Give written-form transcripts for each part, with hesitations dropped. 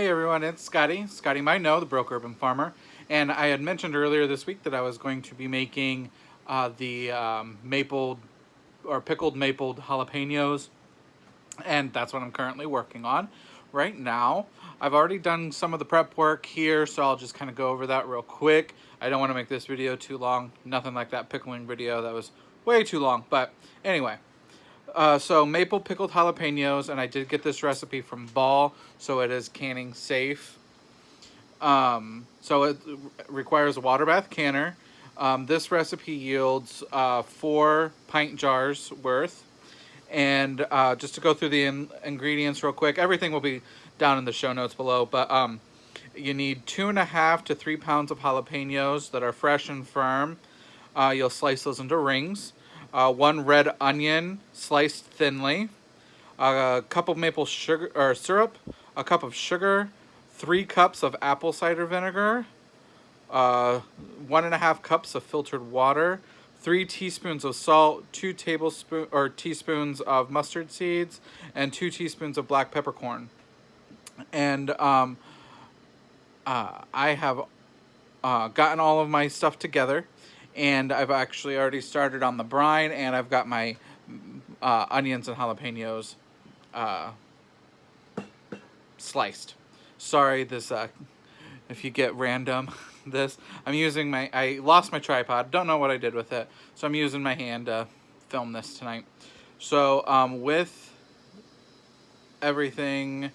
Hey everyone, it's Scotty might know, the broke urban farmer. And I had mentioned earlier this week that I was going to be making the maple or pickled mapled jalapenos, and that's what I'm currently working on right now. I've already done some of the prep work here, so I'll just kind of go over that real quick. I don't want to make this video too long, nothing like that pickling video that was way too long, but anyway. So maple pickled jalapenos, and I did get this recipe from Ball, so it is canning safe. So it requires a water bath canner. This recipe yields 4 pint jars worth. And just to go through the ingredients real quick, everything will be down in the show notes below, but you need 2.5 to 3 pounds of jalapenos that are fresh and firm. You'll slice those into rings. 1 red onion sliced thinly, a cup of maple sugar or syrup, a cup of sugar, 3 cups of apple cider vinegar, 1.5 cups of filtered water, 3 teaspoons of salt, 2 teaspoons of mustard seeds, and 2 teaspoons of black peppercorn. And I have gotten all of my stuff together, and I've actually already started on the brine, and I've got my onions and jalapenos sliced. Sorry, this if you get random, I'm using I lost my tripod, don't know what I did with it, so I'm using my hand to film this tonight. So with everything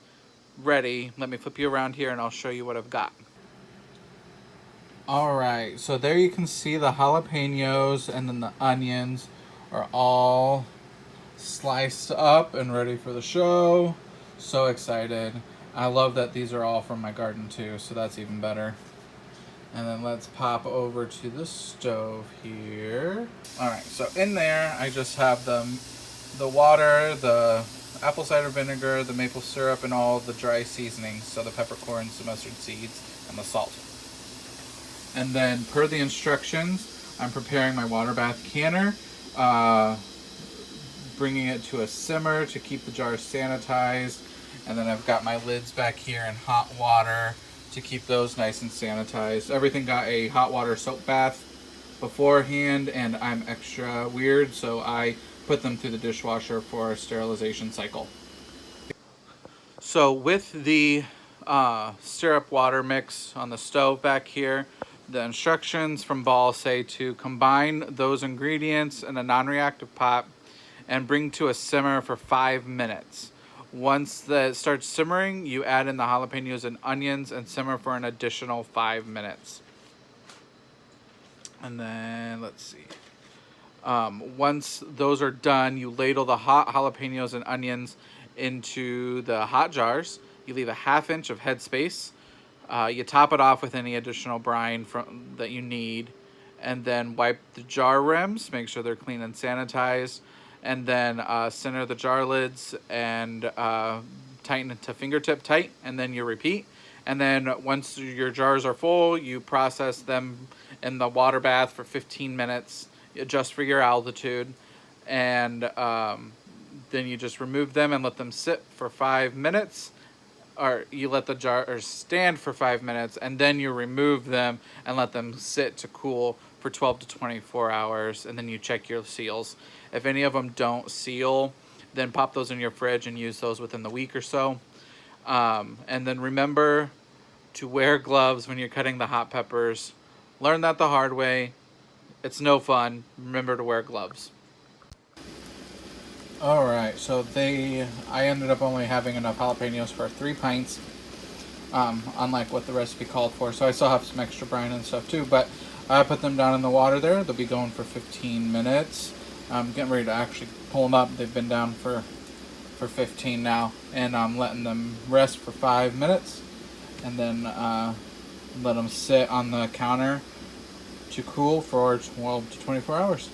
ready, let me flip you around here and I'll show you what I've got. Alright, so there you can see the jalapenos and then the onions are all sliced up and ready for the show. So excited. I love that these are all from my garden too, so that's even better. And then let's pop over to the stove here. Alright, so in there I just have the water, the apple cider vinegar, the maple syrup, and all the dry seasonings, so the peppercorns, the mustard seeds, and the salt. And then, per the instructions, I'm preparing my water bath canner, bringing it to a simmer to keep the jars sanitized, and then I've got my lids back here in hot water to keep those nice and sanitized. Everything got a hot water soap bath beforehand, and I'm extra weird, so I put them through the dishwasher for a sterilization cycle. So with the syrup water mix on the stove back here, the instructions from Ball say to combine those ingredients in a non-reactive pot and bring to a simmer for 5 minutes. Once it starts simmering, you add in the jalapenos and onions and simmer for an additional 5 minutes. And then, let's see. Once those are done, you ladle the hot jalapenos and onions into the hot jars. You leave a 1/2 inch of headspace. You top it off with any additional brine that you need, and then wipe the jar rims, make sure they're clean and sanitized, and then center the jar lids and tighten it to fingertip tight, and then you repeat. And then once your jars are full, you process them in the water bath for 15 minutes, adjust for your altitude, and then you just remove them and let them sit for 5 minutes. Or you let the jars stand for 5 minutes, and then you remove them and let them sit to cool for 12 to 24 hours, and then you check your seals. If any of them don't seal, then pop those in your fridge and use those within the week or so. And then remember to wear gloves when you're cutting the hot peppers. Learn that the hard way. It's no fun. Remember to wear gloves. Alright, so I ended up only having enough jalapenos for 3 pints, unlike what the recipe called for, so I still have some extra brine and stuff too, but I put them down in the water there. They'll be going for 15 minutes. I'm getting ready to actually pull them up. They've been down for 15 now, and I'm letting them rest for 5 minutes, and then let them sit on the counter to cool for 12 to 24 hours.